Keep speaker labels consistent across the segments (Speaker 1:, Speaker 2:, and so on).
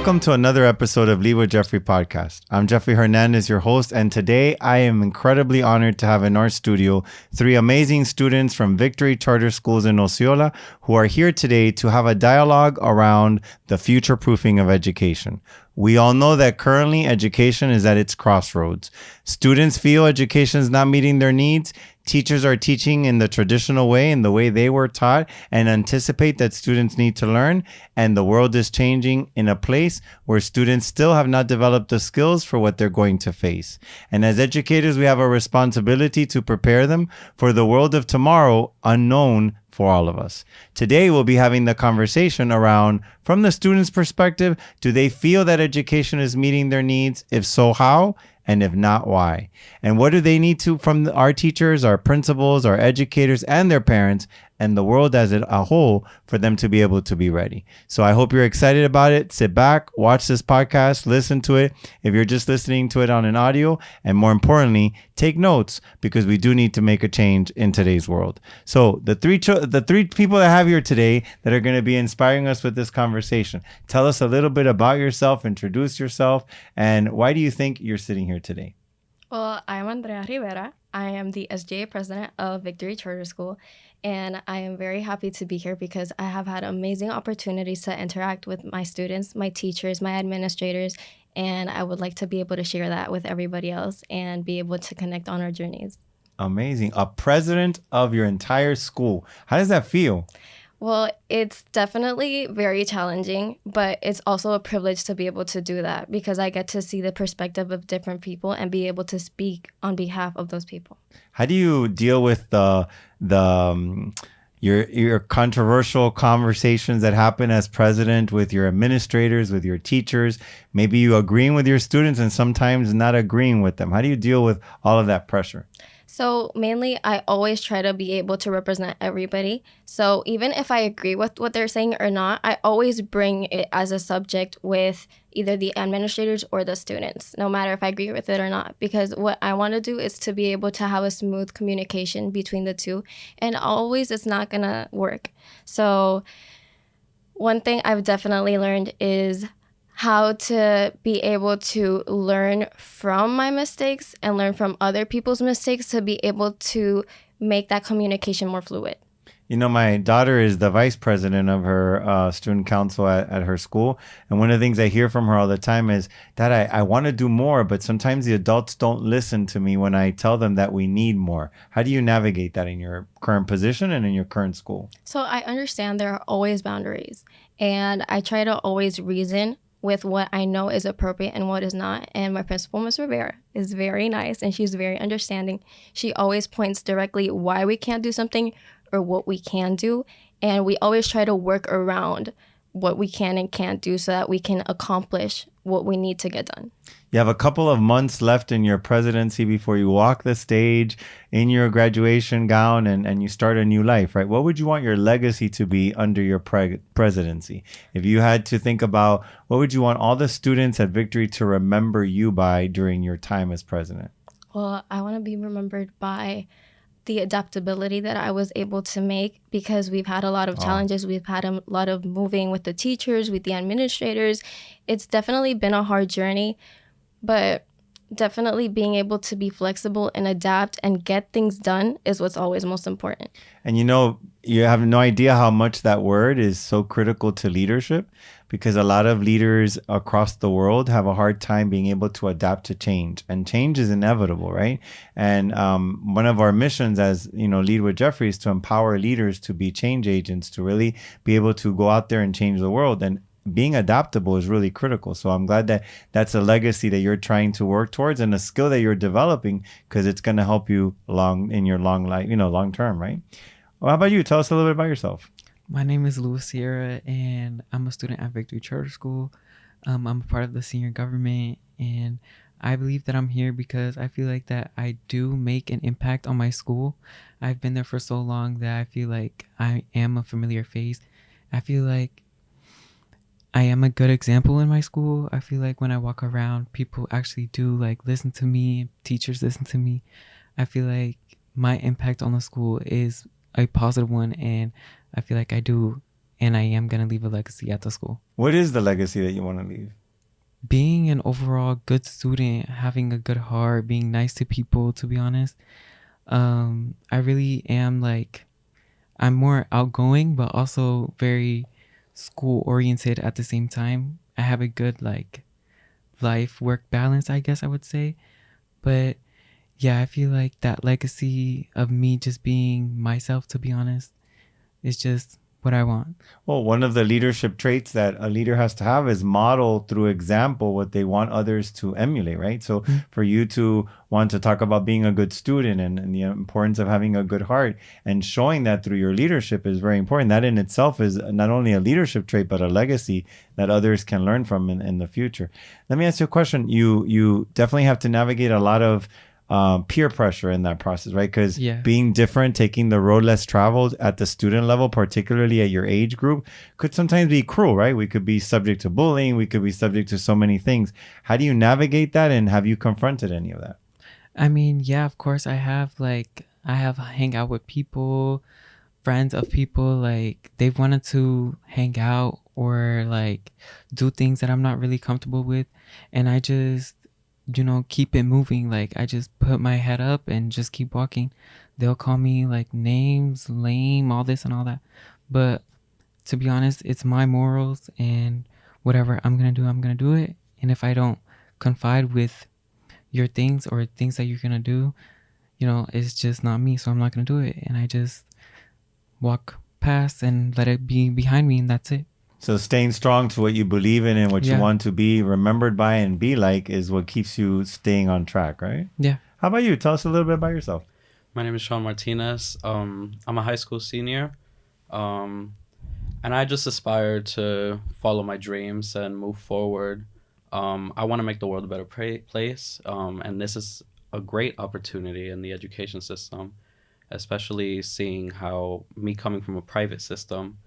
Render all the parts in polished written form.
Speaker 1: Welcome to another episode of Lead with Jeffrey podcast. I'm Jeffrey Hernandez, your host, and today I am incredibly honored to have in our studio three amazing students from Victory Charter Schools in Osceola who are here today to have a dialogue around the future proofing of education. We all know that currently education is at its crossroads. Students feel education is not meeting their needs. Teachers are teaching in the traditional way, in the way they were taught, and anticipate that students need to learn. And the world is changing in a place where students still have not developed the skills for what they're going to face. And as educators, we have a responsibility to prepare them for the world of tomorrow, unknown for all of us. Today, we'll be having the conversation around, from the student's perspective, do they feel that education is meeting their needs? If so, how? And if not, why? And what do they need to from our teachers, our principals, our educators, and their parents, and the world as a whole for them to be able to be ready? So I hope you're excited about it. Sit back, watch this podcast, listen to it. If you're just listening to it on an audio, and more importantly, take notes because we do need to make a change in today's world. So the three people that I have here today that are going to be inspiring us with this conversation, tell us a little bit about yourself, introduce yourself, and why do you think you're sitting here today?
Speaker 2: Well, I'm Andrea Rivera. I am the SGA president of Victory Charter School, and I am very happy to be here because I have had amazing opportunities to interact with my students, my teachers, my administrators, and I would like to be able to share that with everybody else and be able to connect on our journeys.
Speaker 1: Amazing. A president of your entire school. How does that feel?
Speaker 2: Well, it's definitely very challenging, but it's also a privilege to be able to do that because I get to see the perspective of different people and be able to speak on behalf of those people.
Speaker 1: How do you deal with your controversial conversations that happen as president with your administrators, with your teachers? Maybe you agreeing with your students and sometimes not agreeing with them. How do you deal with all of that pressure?
Speaker 2: So mainly, I always try to be able to represent everybody. So even if I agree with what they're saying or not, I always bring it as a subject with either the administrators or the students, no matter if I agree with it or not. Because what I want to do is to be able to have a smooth communication between the two. And always it's not going to work. So one thing I've definitely learned is how to be able to learn from my mistakes and learn from other people's mistakes to be able to make that communication more fluid.
Speaker 1: You know, my daughter is the vice president of her student council at her school. And one of the things I hear from her all the time is that I want to do more, but sometimes the adults don't listen to me when I tell them that we need more. How do you navigate that in your current position and in your current school?
Speaker 2: So I understand there are always boundaries, and I try to always reason with what I know is appropriate and what is not. And my principal, Ms. Rivera, is very nice and she's very understanding. She always points directly why we can't do something or what we can do. And we always try to work around what we can and can't do so that we can accomplish what we need to get done.
Speaker 1: You have a couple of months left in your presidency before you walk the stage in your graduation gown and you start a new life, right? What would you want your legacy to be under your presidency? If you had to think about what would you want all the students at Victory to remember you by during your time as president?
Speaker 2: Well, I want to be remembered by the adaptability that I was able to make because we've had a lot of challenges. We've had a lot of moving with the teachers, with the administrators. It's definitely been a hard journey, but definitely being able to be flexible and adapt and get things done is what's always most important.
Speaker 1: And you know, you have no idea how much that word is so critical to leadership because a lot of leaders across the world have a hard time being able to adapt to change, and change is inevitable, right? And one of our missions as, you know, Lead with Jeffrey is to empower leaders to be change agents, to really be able to go out there and change the world. And being adaptable is really critical. So I'm glad that that's a legacy that you're trying to work towards and a skill that you're developing because it's going to help you in your long life, you know, long term, right? Well, how about you? Tell us a little bit about yourself.
Speaker 3: My name is Louis Sierra, and I'm a student at Victory Charter School. I'm a part of the senior government, and I believe that I'm here because I feel like that I do make an impact on my school. I've been there for so long that I feel like I am a familiar face. I feel like I am a good example in my school. I feel like when I walk around, people actually do like listen to me. Teachers listen to me. I feel like my impact on the school is a positive one, and I feel like I do and I am going to leave a legacy at the school.
Speaker 1: What is the legacy that you want to leave?
Speaker 3: Being an overall good student, having a good heart, being nice to people, to be honest. I really am like, I'm more outgoing, but also very school oriented at the same time. I have a good like life work balance, I guess I would say. But yeah, I feel like that legacy of me just being myself, to be honest, is just what I want.
Speaker 1: Well, one of the leadership traits that a leader has to have is model through example what they want others to emulate, right? So for you to want to talk about being a good student and the importance of having a good heart and showing that through your leadership is very important. That in itself is not only a leadership trait, but a legacy that others can learn from in the future. Let me ask you a question. You definitely have to navigate a lot of peer pressure in that process, right? Because being different, taking the road less traveled at the student level, particularly at your age group, could sometimes be cruel, right? We could be subject to bullying. We could be subject to so many things. How do you navigate that? And have you confronted any of that?
Speaker 3: I mean, yeah, of course I have hang out with people, friends of people, like they've wanted to hang out or like do things that I'm not really comfortable with. And I just, keep it moving. Like I just put my head up and just keep walking. They'll call me like names, lame, all this and all that. But to be honest, it's my morals and whatever I'm going to do it. And if I don't confide with your things or things that you're going to do, it's just not me. So I'm not going to do it. And I just walk past and let it be behind me. And that's it.
Speaker 1: So staying strong to what you believe in and what you want to be remembered by and be like is what keeps you staying on track, right?
Speaker 3: Yeah.
Speaker 1: How about you? Tell us a little bit about yourself.
Speaker 4: My name is Sean Martinez. I'm a high school senior. And I just aspire to follow my dreams and move forward. I want to make the world a better place. And this is a great opportunity in the education system, especially seeing how me coming from a private system,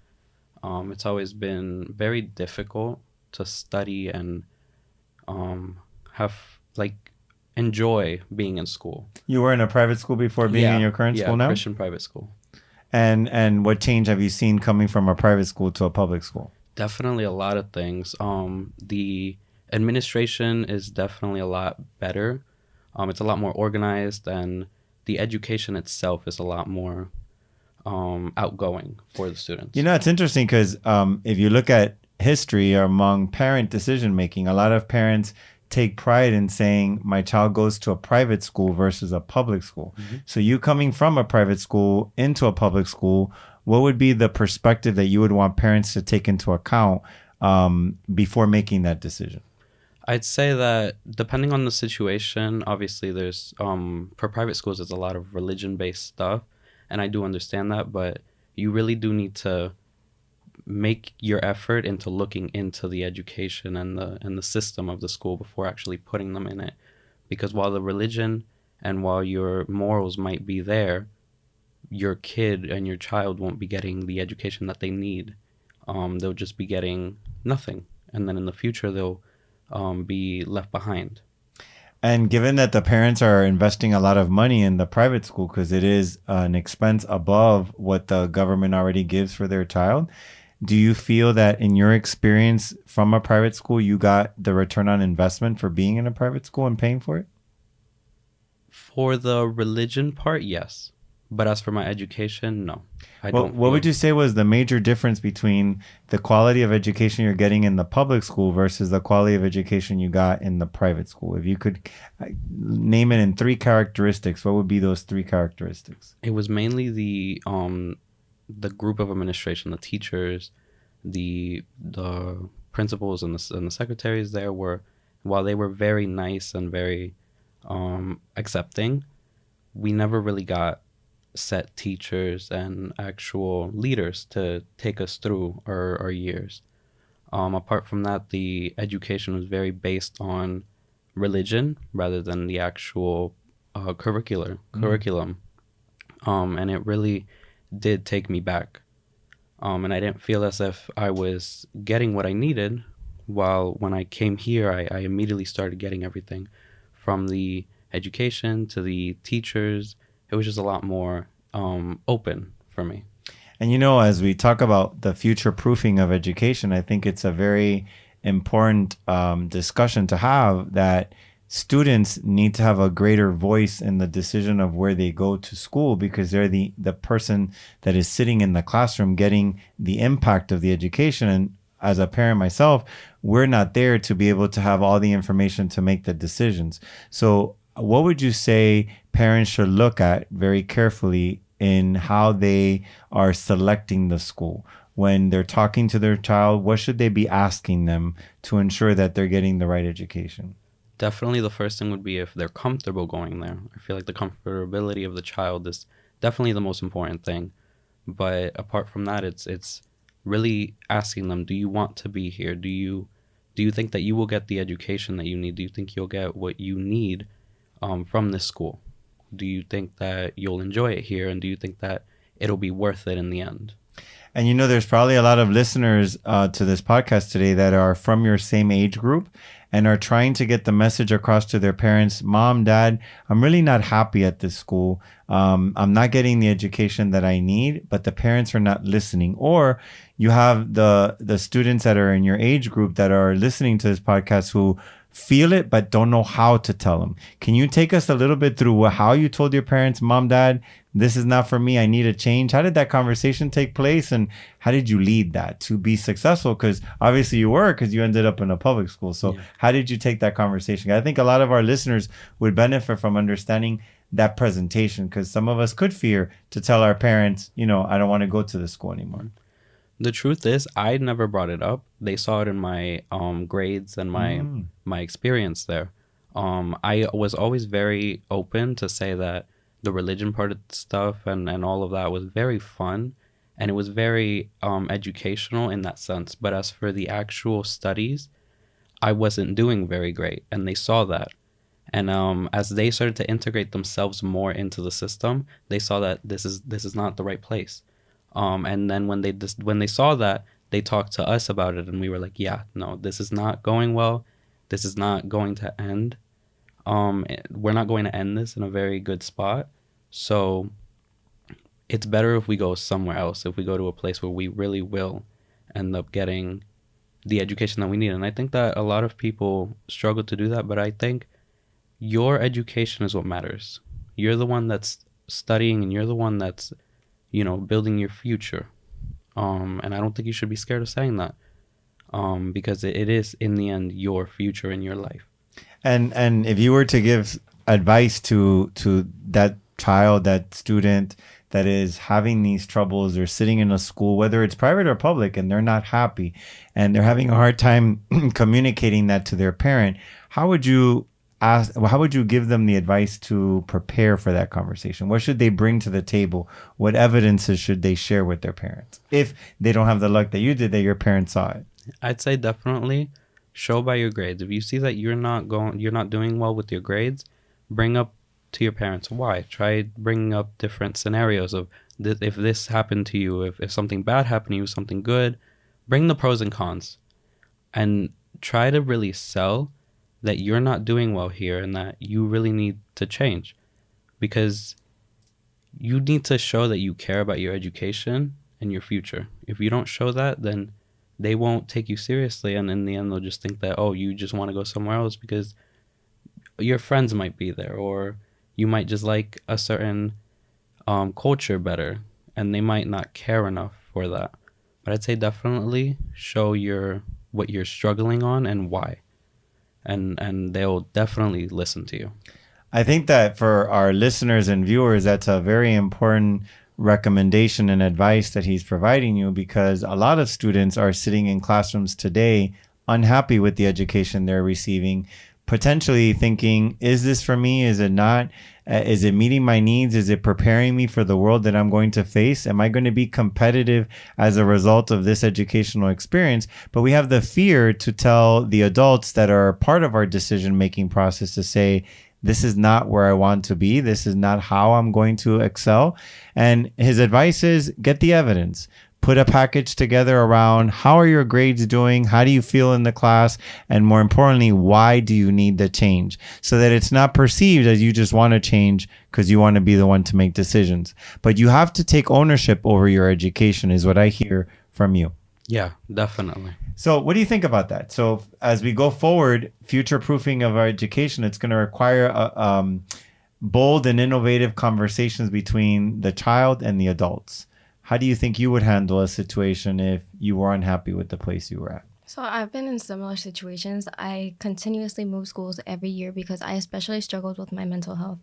Speaker 4: it's always been very difficult to study and enjoy being in school.
Speaker 1: You were in a private school before being in your current school now?
Speaker 4: Yeah, Christian private school.
Speaker 1: And what change have you seen coming from a private school to a public school?
Speaker 4: Definitely a lot of things. The administration is definitely a lot better. It's a lot more organized, and the education itself is a lot more outgoing for the students.
Speaker 1: It's interesting because if you look at history among parent decision making, a lot of parents take pride in saying my child goes to a private school versus a public school. Mm-hmm. So you coming from a private school into a public school, what would be the perspective that you would want parents to take into account before making that decision?
Speaker 4: I'd say that depending on the situation, obviously there's for private schools, there's a lot of religion-based stuff. And I do understand that, but you really do need to make your effort into looking into the education and the system of the school before actually putting them in it. Because while the religion and while your morals might be there, your kid and your child won't be getting the education that they need. They'll just be getting nothing. And then in the future, they'll be left behind.
Speaker 1: And given that the parents are investing a lot of money in the private school because it is an expense above what the government already gives for their child, do you feel that in your experience from a private school, you got the return on investment for being in a private school and paying for it?
Speaker 4: For the religion part, yes. But as for my education, no.
Speaker 1: What would you say was the major difference between the quality of education you're getting in the public school versus the quality of education you got in the private school? If you could name it in 3 characteristics, what would be those 3 characteristics?
Speaker 4: It was mainly the group of administration, the teachers, the principals and the secretaries there were, while they were very nice and very accepting, we never really got set teachers and actual leaders to take us through our years. Apart from that, the education was very based on religion rather than the actual curriculum. And it really did take me back. And I didn't feel as if I was getting what I needed, while when I came here, I immediately started getting everything from the education to the teachers. It was just a lot more open for me.
Speaker 1: And as we talk about the future proofing of education, I think it's a very important discussion to have, that students need to have a greater voice in the decision of where they go to school, because they're the person that is sitting in the classroom getting the impact of the education. And as a parent myself, we're not there to be able to have all the information to make the decisions. So what would you say parents should look at very carefully in how they are selecting the school? When they're talking to their child, what should they be asking them to ensure that they're getting the right education?
Speaker 4: Definitely the first thing would be if they're comfortable going there. I feel like the comfortability of the child is definitely the most important thing. But apart from that, it's really asking them, do you want to be here? Do you think that you will get the education that you need? Do you think you'll get what you need from this school? Do you think that you'll enjoy it here? And do you think that it'll be worth it in the end?
Speaker 1: And there's probably a lot of listeners to this podcast today that are from your same age group and are trying to get the message across to their parents. Mom, Dad, I'm really not happy at this school. I'm not getting the education that I need, but the parents are not listening. Or you have the students that are in your age group that are listening to this podcast who feel it but don't know how to tell them. Can you take us a little bit through how you told your parents, Mom, Dad, this is not for me, I need a change? How did that conversation take place, and how did you lead that to be successful? Because obviously you were, because you ended up in a public school. So yeah. How did you take that conversation? I think a lot of our listeners would benefit from understanding that presentation, because some of us could fear to tell our parents, I don't want to go to the school anymore.
Speaker 4: The truth is, I never brought it up. They saw it in my grades and my experience there. I was always very open to say that the religion part of stuff and all of that was very fun, and it was very educational in that sense. But as for the actual studies, I wasn't doing very great, and they saw that. And as they started to integrate themselves more into the system, they saw that this is not the right place. And then when they saw that, they talked to us about it, and we were like, yeah, no, this is not going well. This is not going to end. We're not going to end this in a very good spot. So it's better if we go somewhere else, if we go to a place where we really will end up getting the education that we need. And I think that a lot of people struggle to do that, but I think your education is what matters. You're the one that's studying, and you're the one that's building your future. And I don't think you should be scared of saying that, because it is in the end your future in your life.
Speaker 1: And if you were to give advice to that child, that student that is having these troubles, or sitting in a school, whether it's private or public, and they're not happy and they're having a hard time communicating that to their parent, how would you give them the advice to prepare for that conversation? What should they bring to the table? What evidences should they share with their parents if they don't have the luck that you did, that your parents saw it?
Speaker 4: I'd say definitely show by your grades. If you see that you're not doing well with your grades, bring up to your parents why. Try bringing up different scenarios of if this happened to you, if something bad happened to you, something good. Bring the pros and cons, and try to really sell that you're not doing well here and that you really need to change, because you need to show that you care about your education and your future. If you don't show that, then they won't take you seriously, and in the end they'll just think that, oh, you just want to go somewhere else because your friends might be there, or you might just like a certain culture better, and they might not care enough for that. But I'd say definitely show what you're struggling on and why. And they'll definitely listen to you.
Speaker 1: I think that for our listeners and viewers, that's a very important recommendation and advice that he's providing you, because a lot of students are sitting in classrooms today unhappy with the education they're receiving, potentially thinking, is this for me? Is it not? Is it meeting my needs? Is it preparing me for the world that I'm going to face? Am I going to be competitive as a result of this educational experience? But we have the fear to tell the adults that are part of our decision-making process to say, this is not where I want to be. This is not how I'm going to excel. And his advice is get the evidence. put a package together around how are your grades doing? How do you feel in the class? And more importantly, why do you need the change? So that it's not perceived as you just want to change because you want to be the one to make decisions. But you have to take ownership over your education is what I hear from you.
Speaker 4: Yeah, definitely.
Speaker 1: So what do you think about that? So as we go forward, future proofing of our education, it's going to require bold and innovative conversations between the child and the adults. How do you think you would handle a situation if you were unhappy with the place you were at?
Speaker 2: So I've been in similar situations. I continuously move schools every year because I especially struggled with my mental health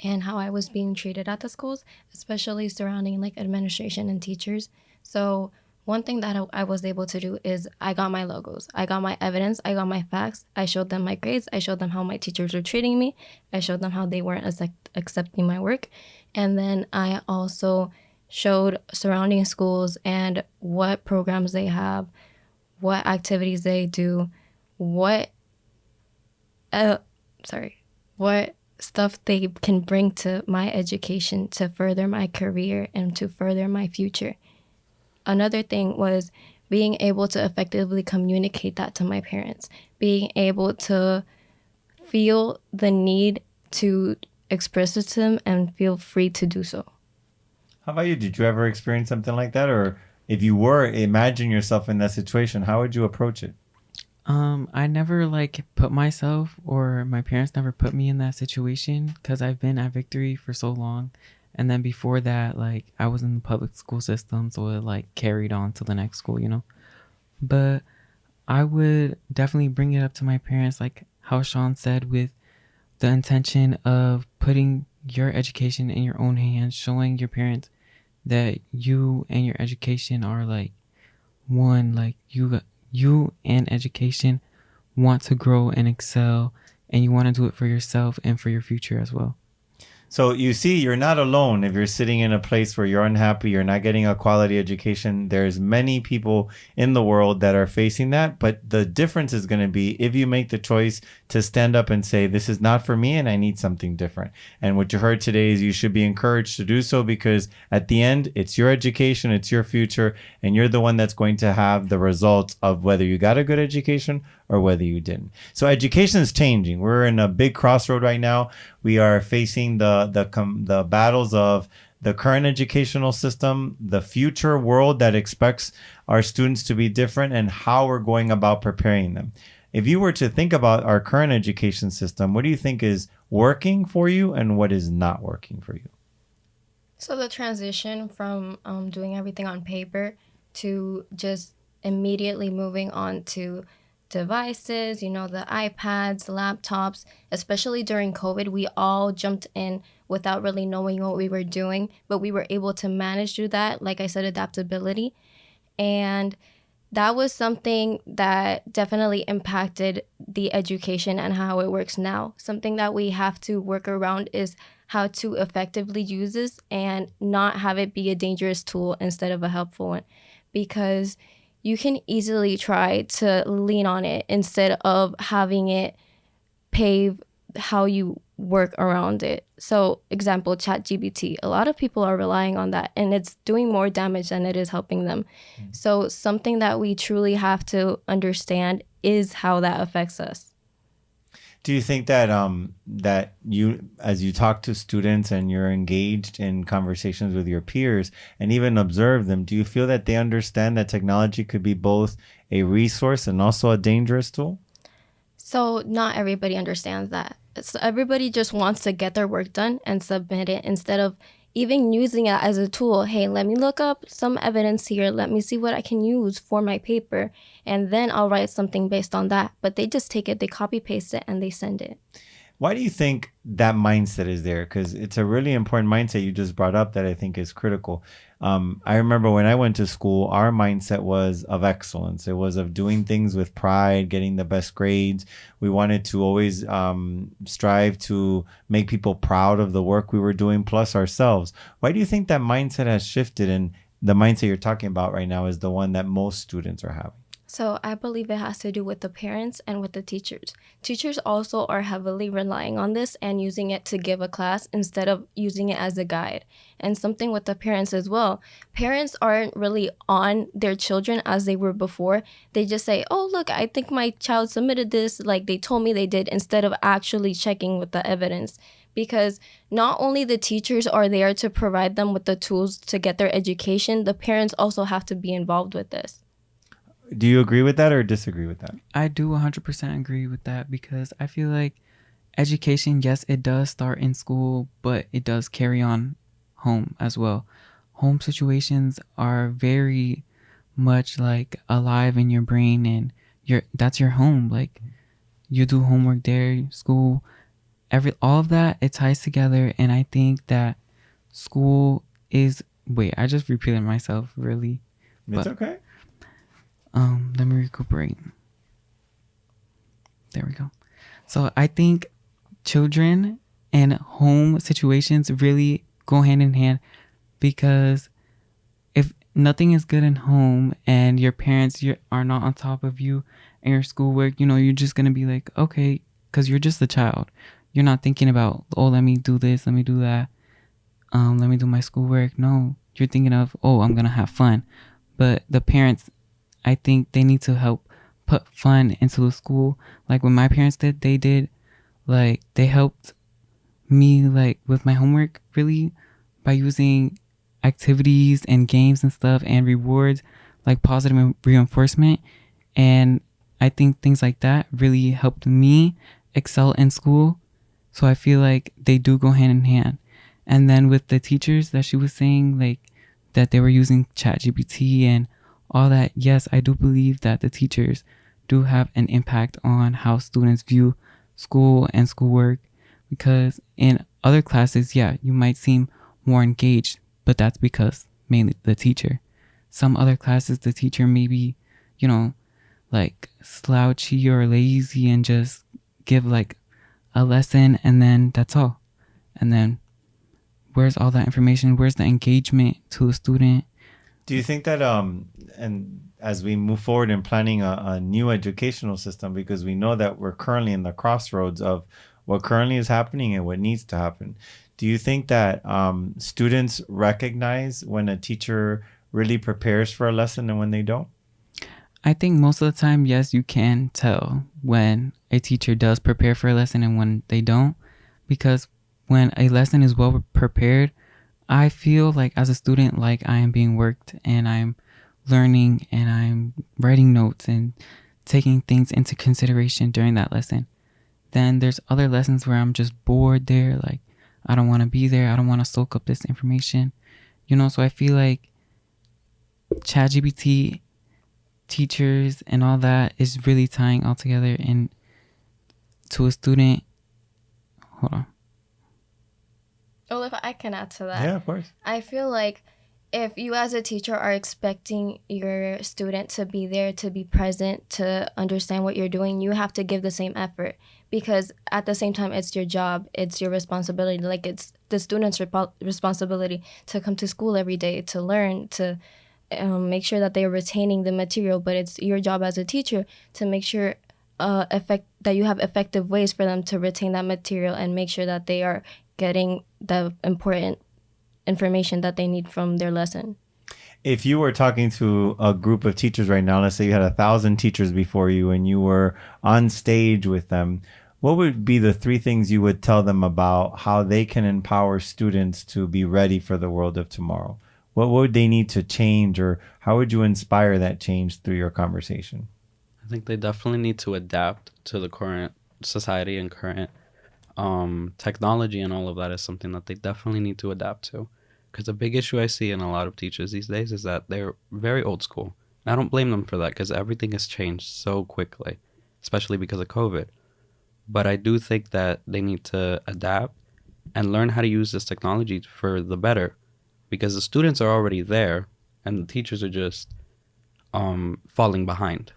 Speaker 2: and how I was being treated at the schools, especially surrounding like administration and teachers. So one thing that I was able to do is I got my logos. I got my evidence. I got my facts. I showed them my grades. I showed them how my teachers were treating me. I showed them how they weren't accepting my work. And then I also showed surrounding schools and what programs they have, what activities they do, what stuff they can bring to my education to further my career and to further my future. Another thing was being able to effectively communicate that to my parents, being able to feel the need to express it to them and feel free to do so.
Speaker 1: How about you? Did you ever experience something like that? Or if you were, imagine yourself in that situation, how would you approach it?
Speaker 3: I never like put myself, or my parents never put me in that situation because I've been at Victory for so long. And then before that, like I was in the public school system, so it like carried on to the next school, you know. But I would definitely bring it up to my parents, like how Sean said, with the intention of putting your education in your own hands, showing your parents that you and your education are like one, like you and education want to grow and excel, and you want to do it for yourself and for your future as well.
Speaker 1: So you see, you're not alone if you're sitting in a place where you're unhappy, you're not getting a quality education. There's many people in the world that are facing that. But the difference is going to be if you make the choice to stand up and say, this is not for me and I need something different. And what you heard today is you should be encouraged to do so, because at the end, it's your education, it's your future, and you're the one that's going to have the results of whether you got a good education or whether you didn't. So education is changing. We're in a big crossroad right now. We are facing the battles of the current educational system, the future world that expects our students to be different, and how we're going about preparing them. If you were to think about our current education system, what do you think is working for you and what is not working for you?
Speaker 2: So the transition from doing everything on paper to just immediately moving on to devices, the iPads, laptops, especially during COVID, we all jumped in without really knowing what we were doing, but we were able to manage through that. Like I said, adaptability. And that was something that definitely impacted the education and how it works now. Something that we have to work around is how to effectively use this and not have it be a dangerous tool instead of a helpful one, because you can easily try to lean on it instead of having it pave how you work around it. So, example, ChatGPT. A lot of people are relying on that, and it's doing more damage than it is helping them. Mm-hmm. So, something that we truly have to understand is how that affects us.
Speaker 1: Do you think that that you, as you talk to students and you're engaged in conversations with your peers and even observe them, do you feel that they understand that technology could be both a resource and also a dangerous tool?
Speaker 2: So not everybody understands that. So everybody just wants to get their work done and submit it instead of even using it as a tool. Hey, let me look up some evidence here. Let me see what I can use for my paper. And then I'll write something based on that. But they just take it, they copy paste it, and they send it.
Speaker 1: Why do you think that mindset is there? Because it's a really important mindset you just brought up that I think is critical. I remember when I went to school, our mindset was of excellence. It was of doing things with pride, getting the best grades. We wanted to always strive to make people proud of the work we were doing, plus ourselves. Why do you think that mindset has shifted, and the mindset you're talking about right now is the one that most students are having?
Speaker 2: So I believe it has to do with the parents and with the teachers. Teachers also are heavily relying on this and using it to give a class instead of using it as a guide. And something with the parents as well. Parents aren't really on their children as they were before. They just say, oh, look, I think my child submitted this like they told me they did, instead of actually checking with the evidence. Because not only the teachers are there to provide them with the tools to get their education, the parents also have to be involved with this.
Speaker 1: Do you agree with that or disagree with that?
Speaker 3: I do 100% agree with that, because I feel like education, yes, it does start in school, but it does carry on home as well. Home situations are very much like alive in your brain, and that's your home. Like, you do homework there, school, all of that, it ties together. And I think that school is, wait, I just repeated myself, really.
Speaker 1: It's okay.
Speaker 3: Let me recuperate. There we go. So I think children and home situations really go hand in hand, because if nothing is good in home and your parents are not on top of you and your schoolwork, you're just going to be like, okay, because you're just a child. You're not thinking about, oh, let me do this, let me do that, let me do my schoolwork. No, you're thinking of, oh, I'm going to have fun. But the parents, I think they need to help put fun into the school. Like what my parents did, they helped me like with my homework, really, by using activities and games and stuff and rewards, like positive reinforcement. And I think things like that really helped me excel in school. So I feel like they do go hand in hand. And then with the teachers that she was saying, like that they were using ChatGPT and all that, yes, I do believe that the teachers do have an impact on how students view school and schoolwork, because in other classes, yeah, you might seem more engaged, but that's because mainly the teacher. Some other classes, the teacher may be, like slouchy or lazy and just give like a lesson and then that's all. And then where's all that information? Where's the engagement to a student?
Speaker 1: Do you think that and as we move forward in planning a new educational system, because we know that we're currently in the crossroads of what currently is happening and what needs to happen, do you think that students recognize when a teacher really prepares for a lesson and when they don't?
Speaker 3: I think most of the time, yes, you can tell when a teacher does prepare for a lesson and when they don't, because when a lesson is well prepared, I feel like as a student, like I am being worked and I'm learning and I'm writing notes and taking things into consideration during that lesson. Then there's other lessons where I'm just bored there, like I don't want to be there, I don't want to soak up this information, so I feel like ChatGPT, teachers and all that is really tying all together. And to a student, hold on.
Speaker 2: Oh, if I can add to that.
Speaker 1: Yeah, of course.
Speaker 2: I feel like if you as a teacher are expecting your student to be there, to be present, to understand what you're doing, you have to give the same effort, because at the same time, it's your job, it's your responsibility. Like, it's the student's responsibility to come to school every day, to learn, to make sure that they're retaining the material. But it's your job as a teacher to make sure that you have effective ways for them to retain that material and make sure that they are getting the important information that they need from their lesson.
Speaker 1: If you were talking to a group of teachers right now, let's say you had 1,000 teachers before you and you were on stage with them, what would be the 3 things you would tell them about how they can empower students to be ready for the world of tomorrow? What would they need to change, or how would you inspire that change through your conversation?
Speaker 4: I think they definitely need to adapt to the current society and current technology, and all of that is something that they definitely need to adapt to. Because a big issue I see in a lot of teachers these days is that they're very old school. And I don't blame them for that, because everything has changed so quickly, especially because of COVID. But I do think that they need to adapt and learn how to use this technology for the better, because the students are already there and the teachers are just falling behind.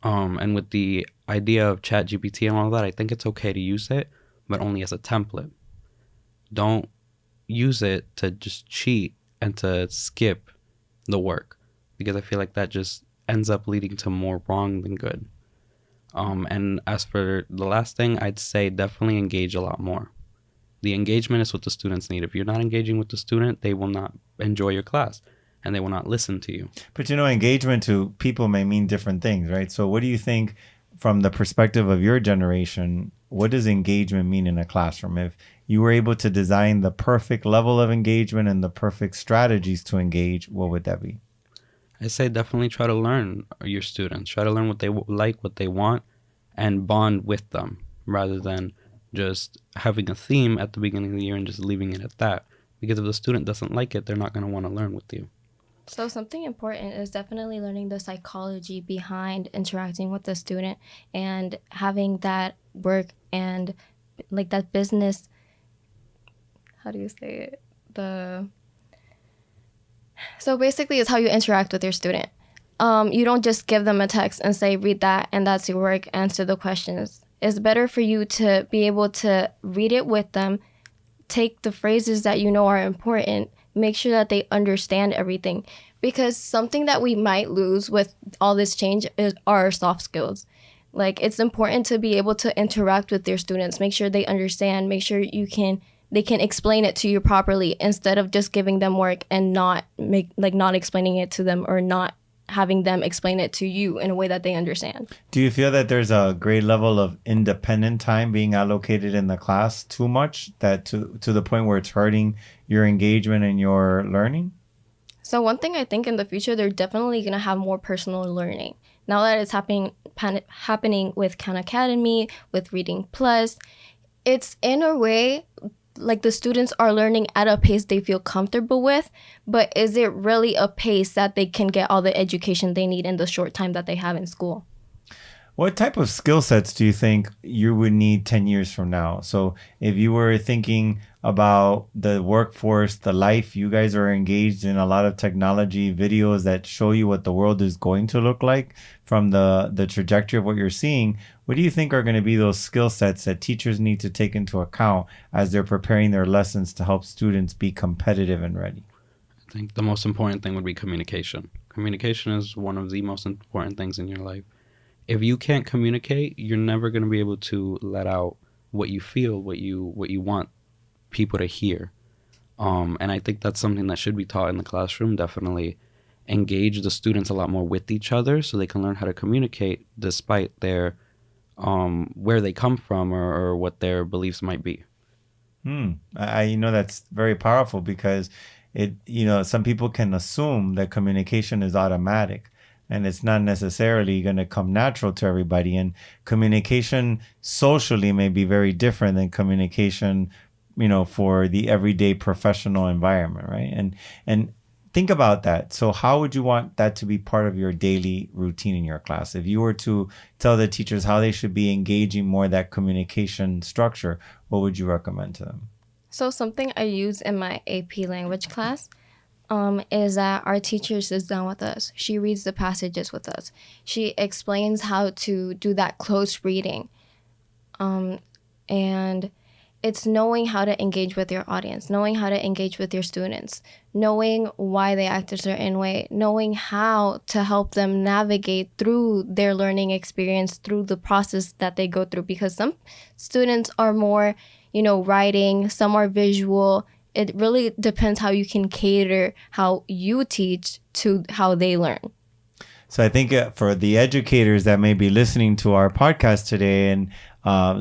Speaker 4: And with the idea of ChatGPT and all that, I think it's okay to use it, but only as a template. Don't use it to just cheat and to skip the work, because I feel like that just ends up leading to more wrong than good. And as for the last thing, I'd say definitely engage a lot more. The engagement is what the students need. If you're not engaging with the student, they will not enjoy your class and they will not listen to you.
Speaker 1: But engagement to people may mean different things, right? So what do you think from the perspective of your generation, what does engagement mean in a classroom? If you were able to design the perfect level of engagement and the perfect strategies to engage, what would that be?
Speaker 4: I say definitely try to learn your students. Try to learn what they like, what they want, and bond with them rather than just having a theme at the beginning of the year and just leaving it at that. Because if the student doesn't like it, they're not going to want to learn with you.
Speaker 2: So something important is definitely learning the psychology behind interacting with the student and having that work and like that business, how do you say it? So basically it's how you interact with your student. You don't just give them a text and say, read that, and that's your work, answer the questions. It's better for you to be able to read it with them, take the phrases that you know are important, make sure that they understand everything. Because something that we might lose with all this change is our soft skills. Like, it's important to be able to interact with your students, make sure they understand, make sure they can explain it to you properly instead of just giving them work and not explaining it to them or not having them explain it to you in a way that they understand.
Speaker 1: Do you feel that there's a great level of independent time being allocated in the class too much, that to the point where it's hurting your engagement and your learning?
Speaker 2: So one thing I think in the future, they're definitely going to have more personal learning. Now that it's happening with Khan Academy, with Reading Plus, it's in a way like the students are learning at a pace they feel comfortable with, but is it really a pace that they can get all the education they need in the short time that they have in school?
Speaker 1: What type of skill sets do you think you would need 10 years from now? So if you were thinking about the workforce, the life, you guys are engaged in a lot of technology videos that show you what the world is going to look like from the trajectory of what you're seeing. What do you think are going to be those skill sets that teachers need to take into account as they're preparing their lessons to help students be competitive and ready?
Speaker 4: I think the most important thing would be communication. Communication is one of the most important things in your life. If you can't communicate, you're never going to be able to let out what you feel, what you want people to hear. And I think that's something that should be taught in the classroom. Definitely engage the students a lot more with each other so they can learn how to communicate despite their where they come from or what their beliefs might be.
Speaker 1: That's very powerful because some people can assume that communication is automatic. And it's not necessarily going to come natural to everybody. And communication socially may be very different than communication, for the everyday professional environment, right? And think about that. So how would you want that to be part of your daily routine in your class? If you were to tell the teachers how they should be engaging more that communication structure, what would you recommend to them?
Speaker 2: So something I use in my AP language class is that our teacher sits down with us. She reads the passages with us. She explains how to do that close reading. And it's knowing how to engage with your audience, knowing how to engage with your students, knowing why they act a certain way, knowing how to help them navigate through their learning experience, through the process that they go through. Because some students are more, writing, some are visual. It really depends how you can cater how you teach to how they learn.
Speaker 1: So I think for the educators that may be listening to our podcast today and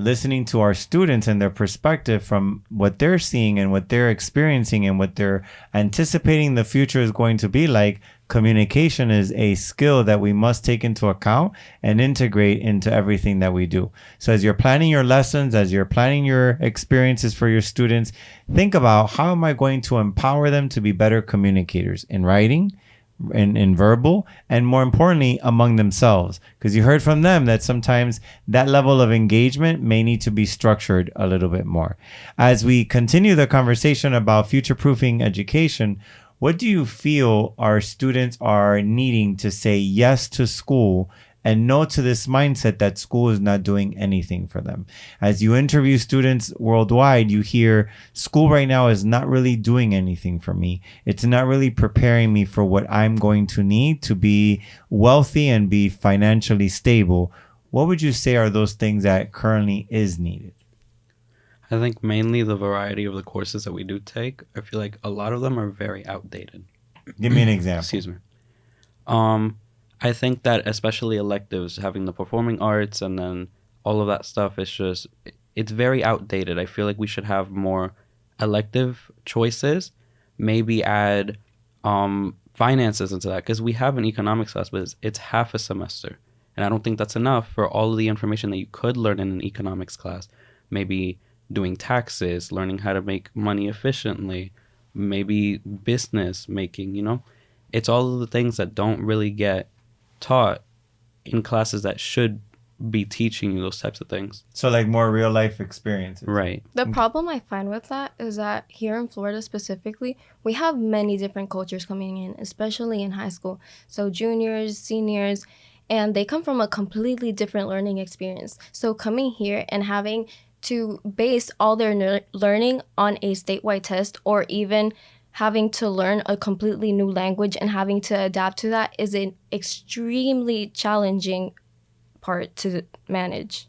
Speaker 1: listening to our students and their perspective from what they're seeing and what they're experiencing and what they're anticipating the future is going to be like, communication is a skill that we must take into account and integrate into everything that we do. So as you're planning your lessons, as you're planning your experiences for your students, think about how am I going to empower them to be better communicators in writing, in verbal, and more importantly, among themselves. Because you heard from them that sometimes that level of engagement may need to be structured a little bit more. As we continue the conversation about future-proofing education, what do you feel our students are needing to say yes to school and no to this mindset that school is not doing anything for them. As you interview students worldwide, you hear school right now is not really doing anything for me. It's not really preparing me for what I'm going to need to be wealthy and be financially stable. What would you say are those things that currently is needed?
Speaker 4: I think mainly the variety of the courses that we do take. I feel like a lot of them are very outdated.
Speaker 1: Give me an example.
Speaker 4: Excuse me. I think that especially electives, having the performing arts and then all of that stuff, it's very outdated. I feel like we should have more elective choices, maybe add finances into that, because we have an economics class, but it's half a semester. And I don't think that's enough for all of the information that you could learn in an economics class. Maybe doing taxes, learning how to make money efficiently, maybe business making, It's all of the things that don't really get taught in classes that should be teaching you those types of things.
Speaker 1: So like more real life experiences.
Speaker 4: Right.
Speaker 2: The problem I find with that is that here in Florida specifically, we have many different cultures coming in, especially in high school. So juniors, seniors, and they come from a completely different learning experience. So coming here and having to base all their learning on a statewide test, or even having to learn a completely new language and having to adapt to that, is an extremely challenging part to manage.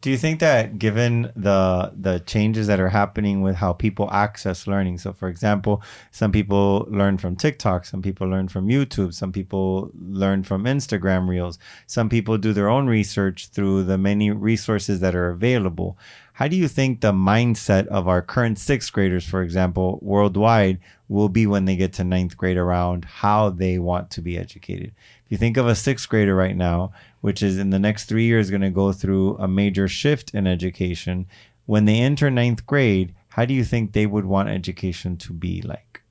Speaker 1: Do you think that given the changes that are happening with how people access learning, so for example, some people learn from TikTok, some people learn from YouTube, some people learn from Instagram Reels, some people do their own research through the many resources that are available. How do you think the mindset of our current sixth graders, for example, worldwide, will be when they get to ninth grade around how they want to be educated? If you think of a sixth grader right now, which is in the next 3 years going to go through a major shift in education, when they enter ninth grade, how do you think they would want education to be like?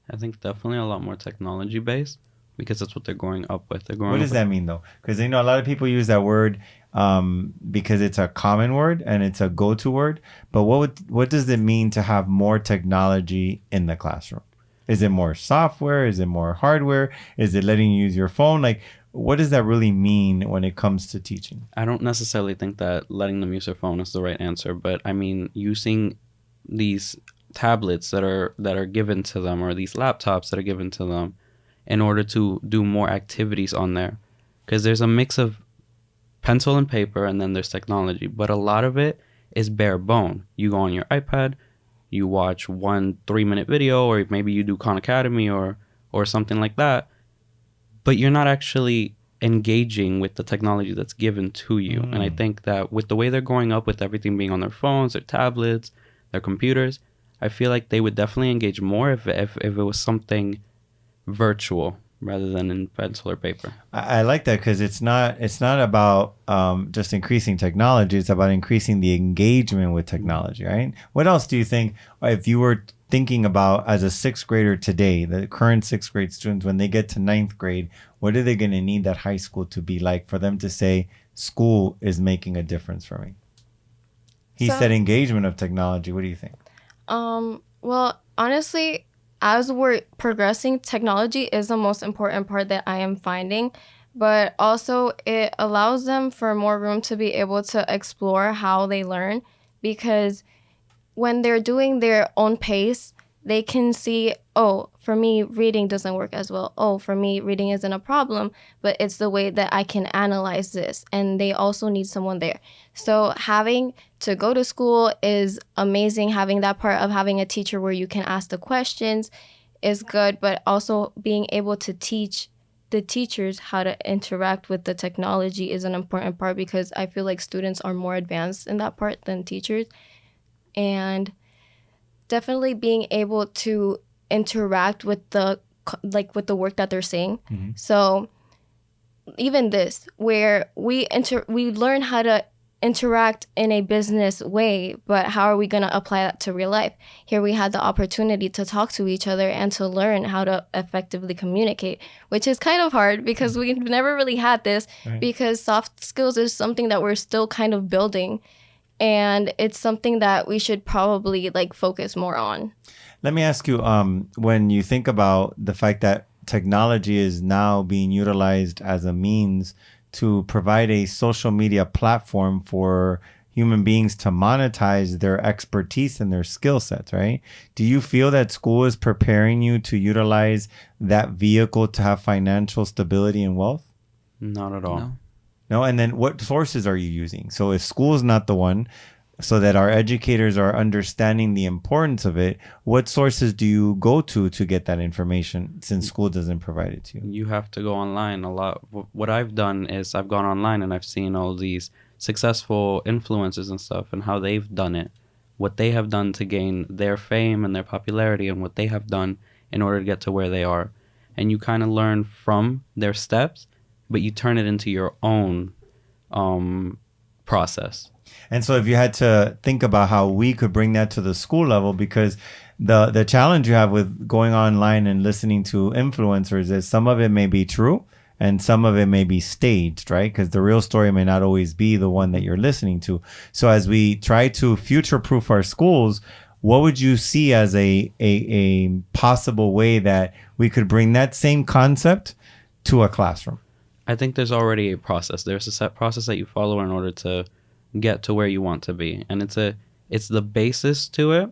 Speaker 4: I think definitely a lot more technology based, because that's what they're growing up with.
Speaker 1: What does that mean though? Because a lot of people use that word because it's a common word and it's a go-to word. But what does it mean to have more technology in the classroom? Is it more software? Is it more hardware? Is it letting you use your phone? Like, what does that really mean when it comes to teaching?
Speaker 4: I don't necessarily think that letting them use their phone is the right answer, but I mean using these tablets that are given to them, or these laptops that are given to them, in order to do more activities on there. Because there's a mix of pencil and paper, and then there's technology, but a lot of it is bare bone. You go on your iPad, you watch 1 3-minute video, or maybe you do Khan Academy or something like that, but you're not actually engaging with the technology that's given to you. And I think that with the way they're growing up, with everything being on their phones, their tablets, their computers, I feel like they would definitely engage more if it was something virtual rather than in pencil or paper.
Speaker 1: I like that, because it's not about just increasing technology. It's about increasing the engagement with technology, right? What else do you think, if you were thinking about as a sixth grader today, the current sixth grade students, when they get to ninth grade, what are they going to need that high school to be like for them to say, school is making a difference for me? He said engagement of technology. What do you think?
Speaker 2: Well, honestly, as we're progressing, technology is the most important part that I am finding, but also it allows them for more room to be able to explore how they learn, because when they're doing their own pace, they can see, oh, for me, reading doesn't work as well. Oh, for me, reading isn't a problem, but it's the way that I can analyze this. And they also need someone there. So having to go to school is amazing. Having that part of having a teacher where you can ask the questions is good, but also being able to teach the teachers how to interact with the technology is an important part, because I feel like students are more advanced in that part than teachers. And definitely being able to interact with the work that they're saying. Mm-hmm. So even this, where we learn how to interact in a business way, but how are we going to apply that to real life? Here we had the opportunity to talk to each other and to learn how to effectively communicate, which is kind of hard because we've never really had this, right? Because soft skills is something that we're still kind of building, and it's something that we should probably focus more on.
Speaker 1: Let me ask you, when you think about the fact that technology is now being utilized as a means to provide a social media platform for human beings to monetize their expertise and their skill sets, right? Do you feel that school is preparing you to utilize that vehicle to have financial stability and wealth?
Speaker 4: Not at all.
Speaker 3: No.
Speaker 1: No? And then what sources are you using? So if school is not the one, so that our educators are understanding the importance of it, what sources do you go to get that information since school doesn't provide it to you?
Speaker 4: You have to go online a lot. What I've done is I've gone online and I've seen all these successful influencers and stuff and how they've done it, what they have done to gain their fame and their popularity, and what they have done in order to get to where they are. And you kind of learn from their steps, but you turn it into your own process.
Speaker 1: And so if you had to think about how we could bring that to the school level, because the challenge you have with going online and listening to influencers is some of it may be true and some of it may be staged, right? Because the real story may not always be the one that you're listening to. So as we try to future-proof our schools, what would you see as a possible way that we could bring that same concept to a classroom?
Speaker 4: I think there's already a process. There's a set process that you follow in order to get to where you want to be. And it's the basis to it.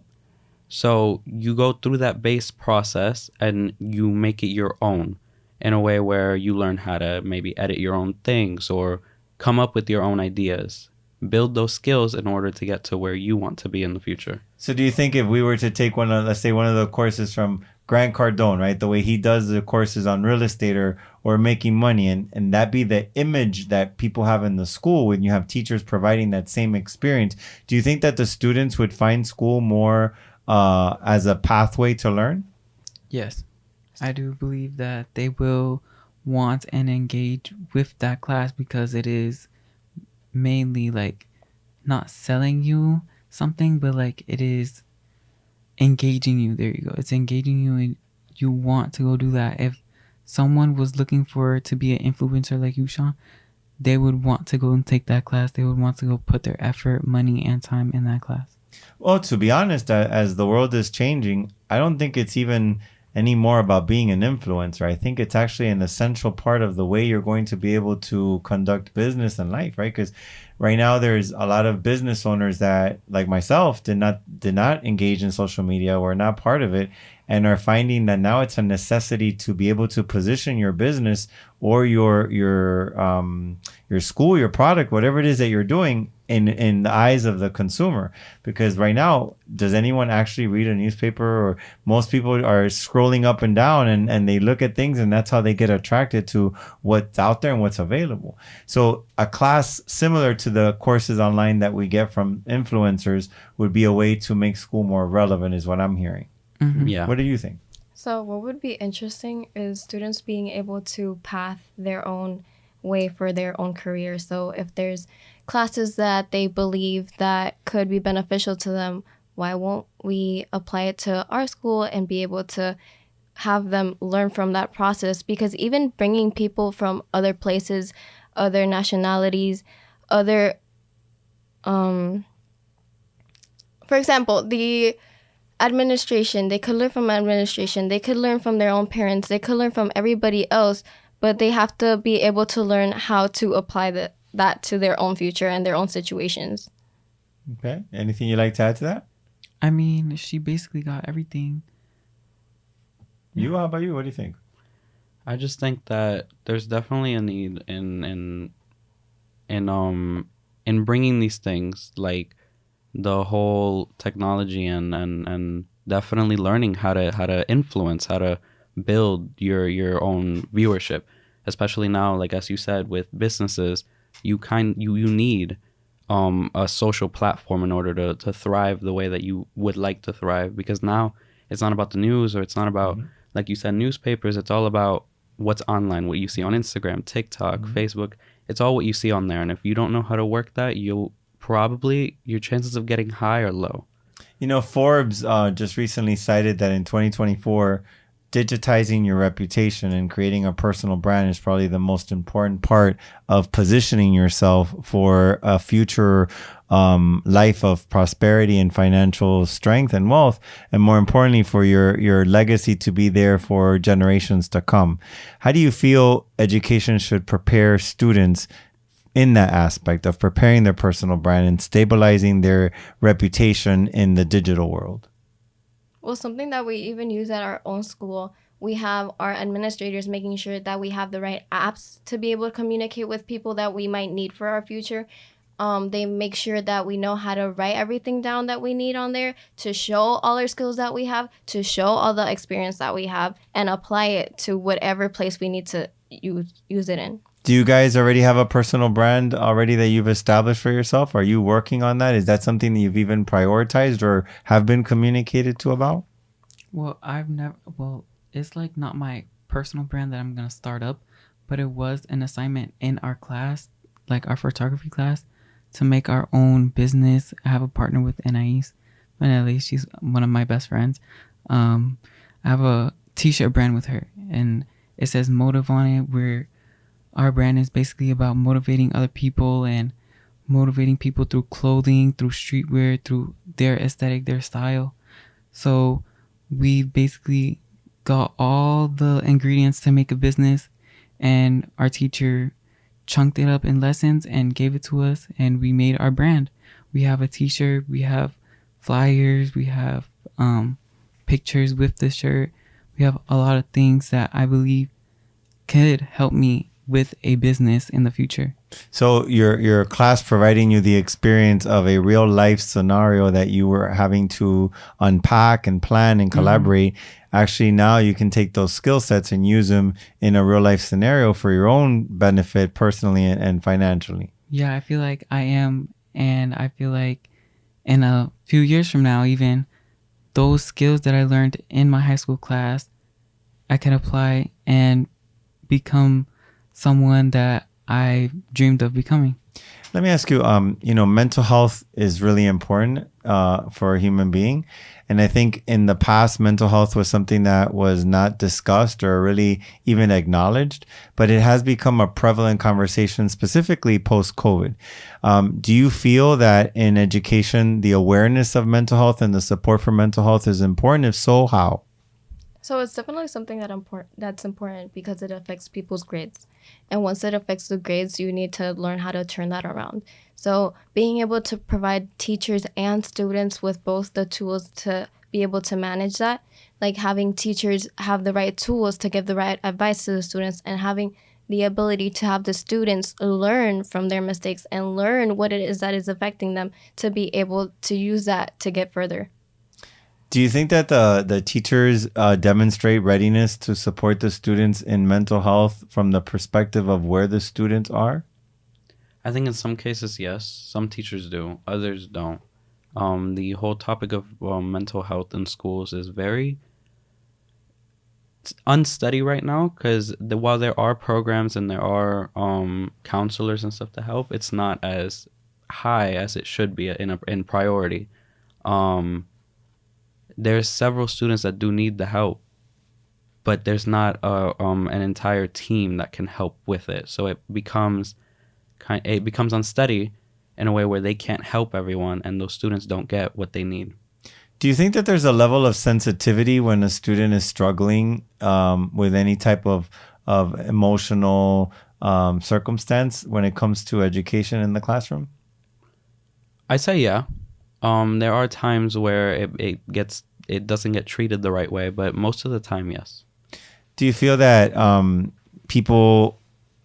Speaker 4: So you go through that base process and you make it your own in a way where you learn how to maybe edit your own things or come up with your own ideas. Build those skills in order to get to where you want to be in the future.
Speaker 1: So do you think if we were to take let's say one of the courses from Grant Cardone, right, the way he does the courses on real estate or making money, and that be the image that people have in the school when you have teachers providing that same experience, do you think that the students would find school more as a pathway to learn?
Speaker 3: Yes. I do believe that they will want and engage with that class because it is mainly like not selling you something, but like it is engaging you. There you go. It's engaging you and you want to go do that. If someone was looking to be an influencer like you, Sean, they would want to go and take that class. They would want to go put their effort, money, and time in that class.
Speaker 1: Well, to be honest, as the world is changing, I don't think it's even any more about being an influencer. I think it's actually an essential part of the way you're going to be able to conduct business in life, right? Because right now there's a lot of business owners that, like myself, did not engage in social media, were not part of it, and are finding that now it's a necessity to be able to position your business or your school, your product, whatever it is that you're doing in the eyes of the consumer. Because right now, does anyone actually read a newspaper? Or most people are scrolling up and down and they look at things, and that's how they get attracted to what's out there and what's available. So a class similar to the courses online that we get from influencers would be a way to make school more relevant, is what I'm hearing.
Speaker 3: Mm-hmm.
Speaker 4: Yeah.
Speaker 1: What do you think?
Speaker 2: So what would be interesting is students being able to path their own way for their own career. So if there's classes that they believe that could be beneficial to them, why won't we apply it to our school and be able to have them learn from that process? Because even bringing people from other places, other nationalities, other, for example, the administration, they could learn from administration, they could learn from their own parents, they could learn from everybody else, but they have to be able to learn how to apply that to their own future and their own situations.
Speaker 1: Okay. Anything you'd like to add to that?
Speaker 3: I mean, she basically got everything.
Speaker 1: You, how about you? What do you think?
Speaker 4: I just think that there's definitely a need in bringing these things, like the whole technology and definitely learning how to influence, how to build your own viewership, especially now, like as you said, with businesses, you need a social platform in order to thrive the way that you would like to thrive. Because now it's not about the news, or it's not about, like you said, newspapers. It's all about what's online, what you see on Instagram, TikTok, Facebook. It's all what you see on there. And if you don't know how to work that, your chances of getting high are low.
Speaker 1: You know, Forbes just recently cited that in 2024, digitizing your reputation and creating a personal brand is probably the most important part of positioning yourself for a future life of prosperity and financial strength and wealth, and more importantly, for your legacy to be there for generations to come. How do you feel education should prepare students in that aspect of preparing their personal brand and stabilizing their reputation in the digital world?
Speaker 2: Well, something that we even use at our own school, we have our administrators making sure that we have the right apps to be able to communicate with people that we might need for our future. They make sure that we know how to write everything down that we need on there, to show all our skills that we have, to show all the experience that we have, and apply it to whatever place we need to use it in.
Speaker 1: Do you guys already have a personal brand already that you've established for yourself? Are you working on that? Is that something that you've even prioritized or have been communicated to about?
Speaker 3: Well, it's like not my personal brand that I'm going to start up, but it was an assignment in our class, like our photography class, to make our own business. I have a partner with Anais, but at least she's one of my best friends. I have a t-shirt brand with her, and it says Motive on it, where our brand is basically about motivating other people and motivating people through clothing, through streetwear, through their aesthetic, their style. So we basically got all the ingredients to make a business, and our teacher chunked it up in lessons and gave it to us, and we made our brand. We have a t-shirt, we have flyers, we have pictures with the shirt. We have a lot of things that I believe could help me with a business in the future.
Speaker 1: So your class providing you the experience of a real life scenario that you were having to unpack and plan and collaborate. Actually, now you can take those skill sets and use them in a real life scenario for your own benefit personally and financially.
Speaker 3: Yeah, I feel like I am. And I feel like in a few years from now, even those skills that I learned in my high school class, I can apply and become someone that I dreamed of becoming.
Speaker 1: Let me ask you, mental health is really important for a human being. And I think in the past, mental health was something that was not discussed or really even acknowledged, but it has become a prevalent conversation, specifically post-COVID. Do you feel that in education, the awareness of mental health and the support for mental health is important? If so, how?
Speaker 2: So it's definitely something that's important because it affects people's grades. And once it affects the grades, you need to learn how to turn that around. So being able to provide teachers and students with both the tools to be able to manage that, like having teachers have the right tools to give the right advice to the students, and having the ability to have the students learn from their mistakes and learn what it is that is affecting them to be able to use that to get further.
Speaker 1: Do you think that the teachers demonstrate readiness to support the students in mental health from the perspective of where the students are?
Speaker 4: I think in some cases, yes. Some teachers do. Others don't. The whole topic of mental health in schools is very unsteady right now, because while there are programs and there are counselors and stuff to help, it's not as high as it should be in priority. There's several students that do need the help, but there's not an entire team that can help with it. So it becomes unsteady in a way where they can't help everyone, and those students don't get what they need.
Speaker 1: Do you think that there's a level of sensitivity when a student is struggling with any type of emotional circumstance when it comes to education in the classroom?
Speaker 4: I say yeah. There are times where it doesn't get treated the right way, but most of the time, yes.
Speaker 1: Do you feel that people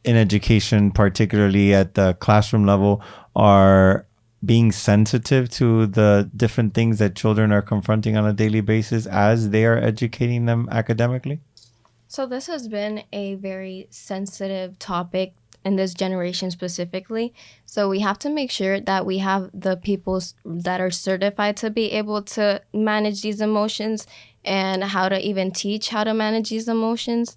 Speaker 1: in education, particularly at the classroom level, are being sensitive to the different things that children are confronting on a daily basis as they are educating them academically?
Speaker 2: So this has been a very sensitive topic in this generation specifically. So we have to make sure that we have the people that are certified to be able to manage these emotions and how to even teach how to manage these emotions,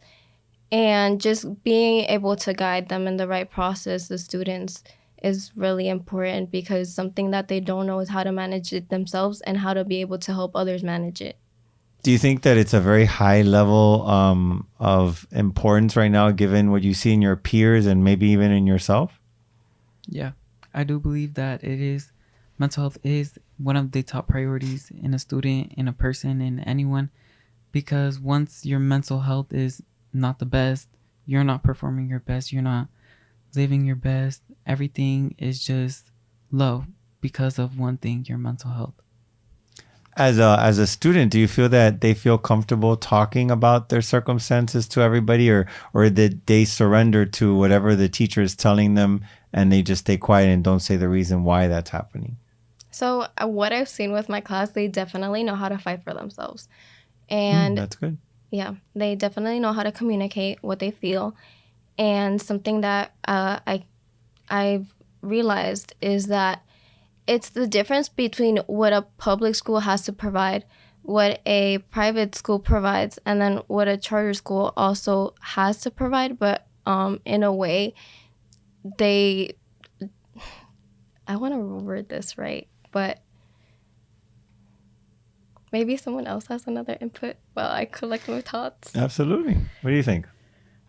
Speaker 2: and just being able to guide them in the right process, the students, is really important, because something that they don't know is how to manage it themselves and how to be able to help others manage it.
Speaker 1: Do you think that it's a very high level of importance right now, given what you see in your peers and maybe even in yourself?
Speaker 3: Yeah, I do believe that it is mental health is one of the top priorities in a student, in a person, in anyone, because once your mental health is not the best, you're not performing your best, you're not living your best, everything is just low because of one thing, your mental health.
Speaker 1: As a student, do you feel that they feel comfortable talking about their circumstances to everybody, or did they surrender to whatever the teacher is telling them and they just stay quiet and don't say the reason why that's happening?
Speaker 2: So what I've seen with my class, they definitely know how to fight for themselves. And
Speaker 1: That's good.
Speaker 2: yeah, they definitely know how to communicate what they feel. And something that I've realized is that it's the difference between what a public school has to provide, what a private school provides, and then what a charter school also has to provide. But in a way, I want to word this right, but maybe someone else has another input while I collect my thoughts.
Speaker 1: Absolutely. What do you think?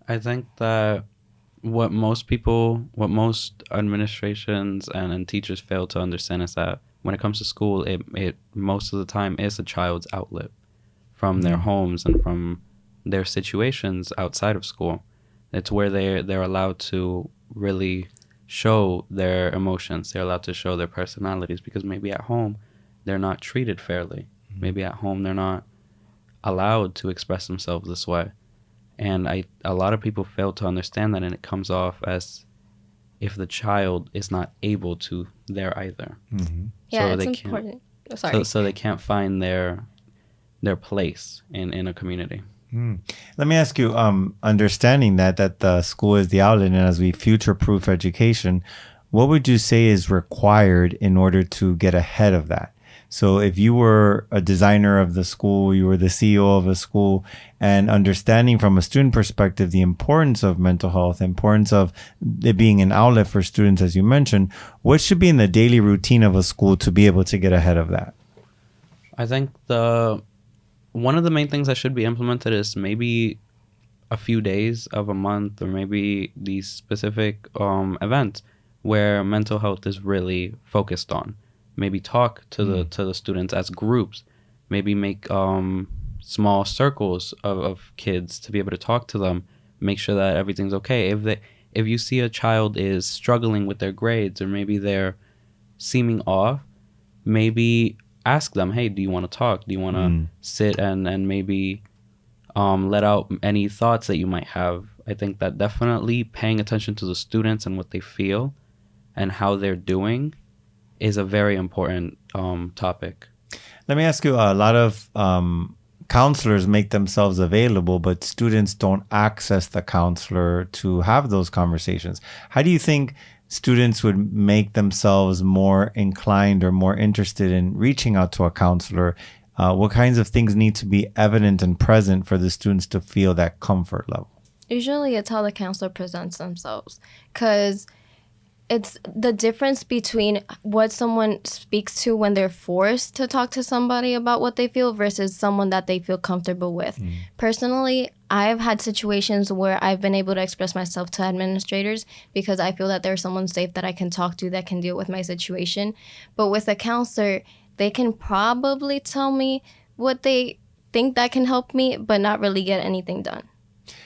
Speaker 4: I think that what most administrations and teachers fail to understand is that when it comes to school, it most of the time is a child's outlet from their homes and from their situations outside of school. It's where they're allowed to really show their emotions. They're allowed to show their personalities, because maybe at home they're not treated fairly. Maybe at home they're not allowed to express themselves this way. And a lot of people fail to understand that, and it comes off as if the child is not able to there either.
Speaker 1: Mm-hmm.
Speaker 2: Yeah, so it's important. Sorry.
Speaker 4: So they can't find their place in a community.
Speaker 1: Let me ask you, understanding that the school is the outlet, and as we future-proof education, what would you say is required in order to get ahead of that? So if you were a designer of the school, you were the CEO of a school, and understanding from a student perspective the importance of mental health, the importance of it being an outlet for students, as you mentioned, what should be in the daily routine of a school to be able to get ahead of that?
Speaker 4: I think one of the main things that should be implemented is maybe a few days of a month, or maybe these specific events where mental health is really focused on. Maybe talk to the students as groups. Maybe make small circles of kids to be able to talk to them. Make sure that everything's okay. If you see a child is struggling with their grades, or maybe they're seeming off, maybe ask them, hey, do you want to talk? Do you want to sit and maybe let out any thoughts that you might have? I think that definitely paying attention to the students and what they feel and how they're doing is a very important topic.
Speaker 1: Let me ask you, a lot of counselors make themselves available, but students don't access the counselor to have those conversations. How do you think students would make themselves more inclined or more interested in reaching out to a counselor? What kinds of things need to be evident and present for the students to feel that comfort level?
Speaker 2: Usually it's how the counselor presents themselves, because it's the difference between what someone speaks to when they're forced to talk to somebody about what they feel versus someone that they feel comfortable with. Personally, I've had situations where I've been able to express myself to administrators because I feel that there's someone safe that I can talk to that can deal with my situation. But with a counselor, they can probably tell me what they think that can help me, but not really get anything done.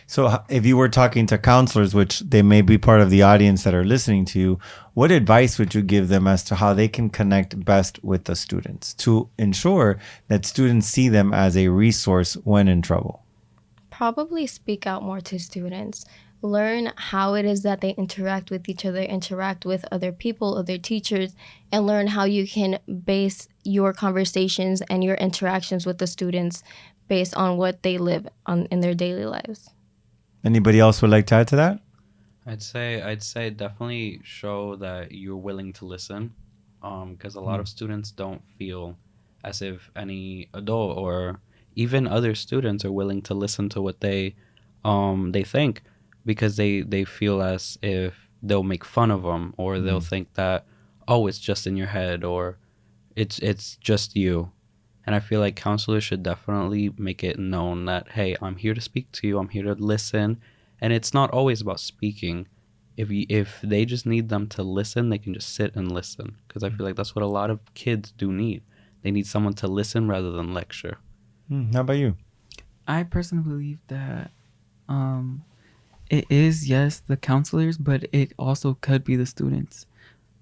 Speaker 1: So if you were talking to counselors, which they may be part of the audience that are listening to you, what advice would you give them as to how they can connect best with the students to ensure that students see them as a resource when in trouble?
Speaker 2: Probably speak out more to students. Learn how it is that they interact with each other, interact with other people, other teachers, and learn how you can base your conversations and your interactions with the students based on what they live on in their daily lives.
Speaker 1: Anybody else would like to add to that?
Speaker 4: I'd say definitely show that you're willing to listen, because a lot of students don't feel as if any adult or even other students are willing to listen to what they think, because they feel as if they'll make fun of them, or they'll think that, oh, it's just in your head, or it's just you. And I feel like counselors should definitely make it known that, hey, I'm here to speak to you. I'm here to listen. And it's not always about speaking. if they just need them to listen, they can just sit and listen, because I feel like that's what a lot of kids do need. They need someone to listen rather than lecture.
Speaker 1: How about you?
Speaker 3: I personally believe that it is, yes, the counselors, but it also could be the students.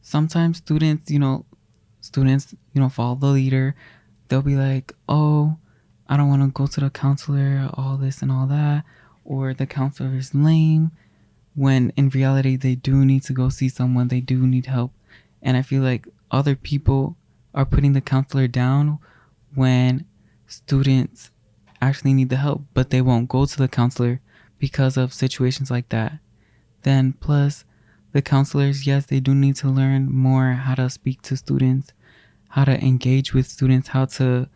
Speaker 3: Sometimes students, follow the leader. They'll be like, oh, I don't want to go to the counselor, all this and all that, or the counselor is lame, when in reality they do need to go see someone, they do need help. And I feel like other people are putting the counselor down when students actually need the help, but they won't go to the counselor because of situations like that. Then plus the counselors, yes, they do need to learn more how to speak to students, how to engage with students, how to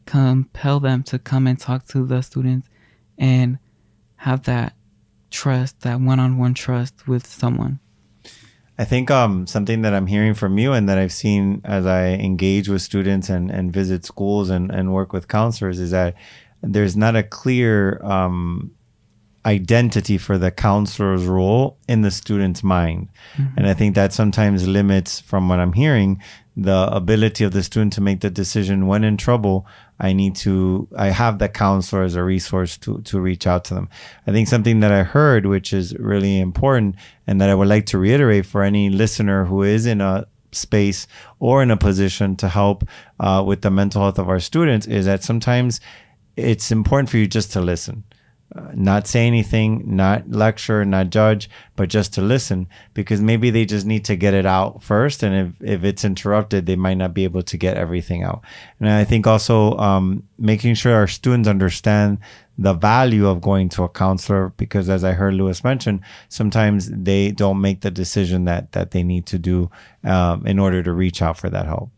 Speaker 3: compel them to come and talk to the students and have that trust, that one-on-one trust with someone.
Speaker 1: I think something that I'm hearing from you and that I've seen as I engage with students and visit schools and work with counselors is that there's not a clear identity for the counselor's role in the student's mind. Mm-hmm. And I think that sometimes limits, from what I'm hearing, the ability of the student to make the decision when in trouble. I have the counselor as a resource to reach out to them. I think something that I heard, which is really important and that I would like to reiterate for any listener who is in a space or in a position to help with the mental health of our students, is that sometimes it's important for you just to listen. Not say anything, not lecture, not judge, but just to listen, because maybe they just need to get it out first. And if it's interrupted, they might not be able to get everything out. And I think also making sure our students understand the value of going to a counselor, because as I heard Lewis mention, sometimes they don't make the decision that they need to do in order to reach out for that help.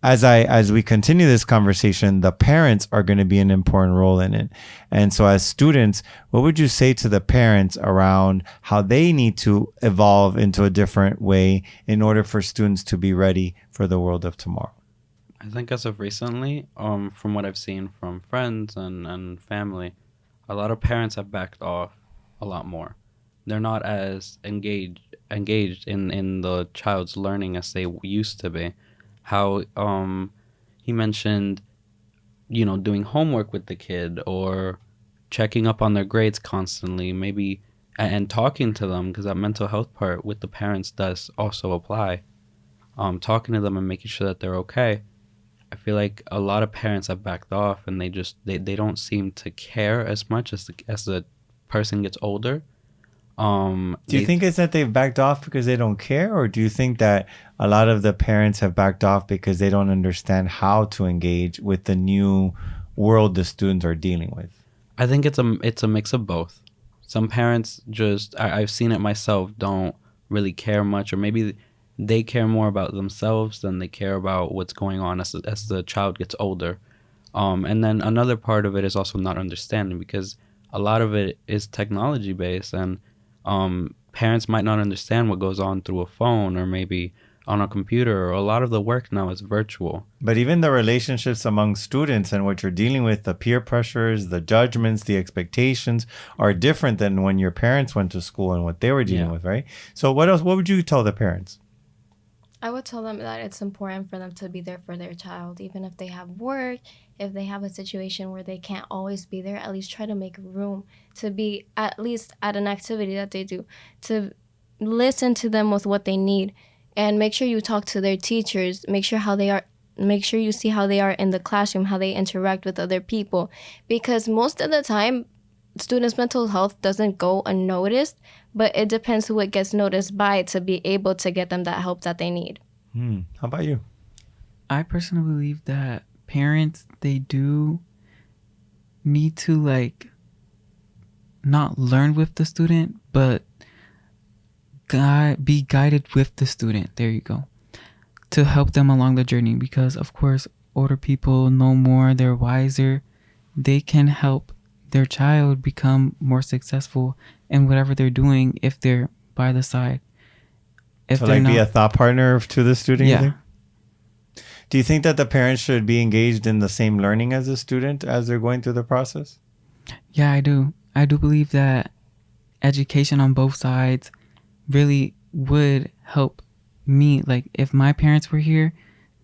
Speaker 1: As we continue this conversation, the parents are going to be an important role in it. And so as students, what would you say to the parents around how they need to evolve into a different way in order for students to be ready for the world of tomorrow?
Speaker 4: I think as of recently, from what I've seen from friends and family, a lot of parents have backed off a lot more. They're not as engaged in the child's learning as they used to be. How he mentioned, doing homework with the kid or checking up on their grades constantly, maybe, and talking to them, because that mental health part with the parents does also apply. Talking to them and making sure that they're okay. I feel like a lot of parents have backed off, and they don't seem to care as much as the person gets older.
Speaker 1: Do you think it's that they've backed off because they don't care, or do you think that a lot of the parents have backed off because they don't understand how to engage with the new world the students are dealing with?
Speaker 4: I think it's a mix of both. Some parents just, I've seen it myself, don't really care much, or maybe they care more about themselves than they care about what's going on as the child gets older. And then another part of it is also not understanding, because a lot of it is technology based, and parents might not understand what goes on through a phone or maybe on a computer, or a lot of the work now is virtual.
Speaker 1: But even the relationships among students and what you're dealing with, the peer pressures, the judgments, the expectations are different than when your parents went to school and what they were dealing with, right? So what would you tell the parents?
Speaker 2: I would tell them that it's important for them to be there for their child, even if they have work, if they have a situation where they can't always be there, at least try to make room to be at least at an activity that they do, to listen to them with what they need, and make sure you talk to their teachers, make sure you see how they are in the classroom, how they interact with other people, because most of the time, students' mental health doesn't go unnoticed, but it depends who it gets noticed by to be able to get them that help that they need.
Speaker 1: How about you?
Speaker 3: I personally believe that parents, they do need to not learn with the student, but be guided with the student. There you go. To help them along the journey, because of course, older people know more, they're wiser. They can help their child become more successful in whatever they're doing if they're by the side.
Speaker 1: So be a thought partner to the student?
Speaker 3: Yeah.
Speaker 1: You think? Do you think that the parents should be engaged in the same learning as the student as they're going through the process?
Speaker 3: Yeah, I do. I do believe that education on both sides, really would help me. Like if my parents were here,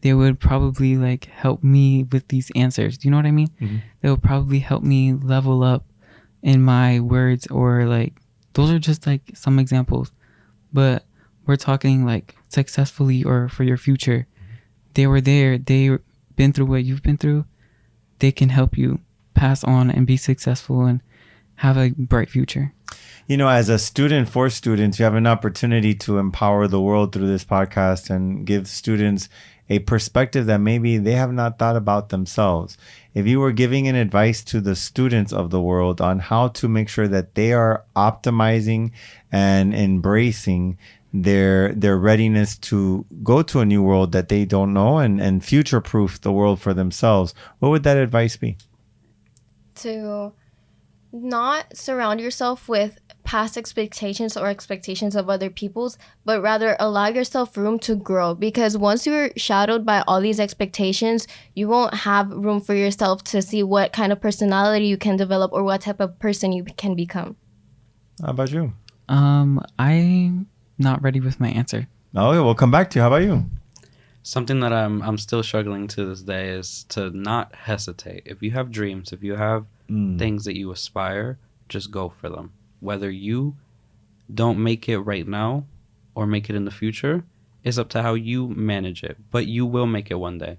Speaker 3: they would probably like help me with these answers. Do you know what I mean?
Speaker 1: Mm-hmm.
Speaker 3: They would probably help me level up in my words, or like those are just like some examples. But we're talking like successfully or for your future. They were there. They been through what you've been through. They can help you pass on and be successful and have a bright future.
Speaker 1: You know, as a student for students, you have an opportunity to empower the world through this podcast and give students a perspective that maybe they have not thought about themselves. If you were giving an advice to the students of the world on how to make sure that they are optimizing and embracing their readiness to go to a new world that they don't know and future-proof the world for themselves, what would that advice be?
Speaker 2: To not surround yourself with past expectations or expectations of other people's, but rather allow yourself room to grow. Because once you're shadowed by all these expectations, you won't have room for yourself to see what kind of personality you can develop or what type of person you can become.
Speaker 1: How about you?
Speaker 3: I'm not ready with my answer.
Speaker 1: Okay, we'll come back to you. How about you?
Speaker 4: Something that I'm still struggling to this day is to not hesitate. If you have dreams, if you have things that you aspire, just go for them. Whether you don't make it right now or make it in the future is up to how you manage it. But you will make it one day.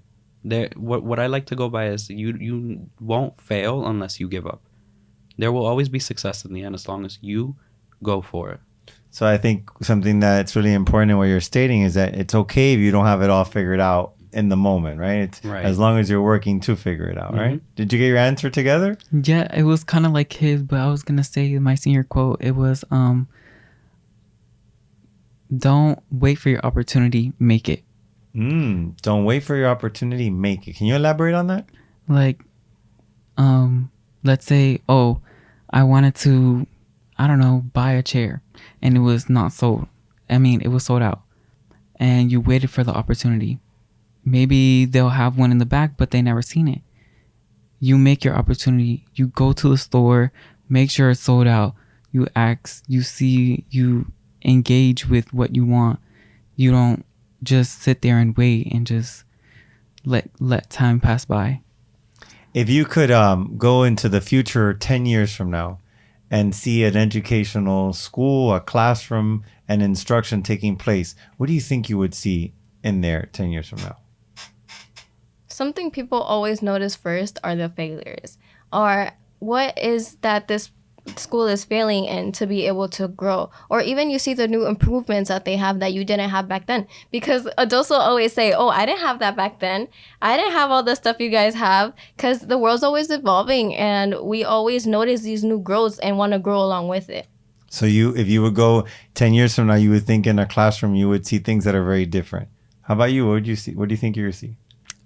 Speaker 4: What I like to go by is you won't fail unless you give up. There will always be success in the end as long as you go for it.
Speaker 1: So I think something that's really important in what you're stating is that it's okay if you don't have it all figured out in the moment, right? It's
Speaker 4: Right.
Speaker 1: As long as you're working to figure it out, right? Did you get your answer together?
Speaker 3: Yeah, it was kind of like his, but I was gonna say my senior quote. It was, "Don't wait for your opportunity, make it."
Speaker 1: Don't wait for your opportunity, make it. Can you elaborate on that?
Speaker 3: Like, let's say, oh, I wanted to, I don't know, buy a chair, and it was not sold. I mean, it was sold out, and you waited for the opportunity. Maybe they'll have one in the back, but they never seen it. You make your opportunity. You go to the store, make sure it's sold out. You ask, you see, you engage with what you want. You don't just sit there and wait and just let time pass by.
Speaker 1: If you could go into the future 10 years from now and see an educational school, a classroom, and instruction taking place, what do you think you would see in there 10 years from now?
Speaker 2: Something people always notice first are the failures, or what is that this school is failing in to be able to grow. Or even you see the new improvements that they have that you didn't have back then. Because adults will always say, oh, I didn't have that back then. I didn't have all the stuff you guys have. Because the world's always evolving and we always notice these new growths and want to grow along with it.
Speaker 1: So if you would go 10 years from now, you would think in a classroom, you would see things that are very different. How about you? What would you see? What do you think you would see?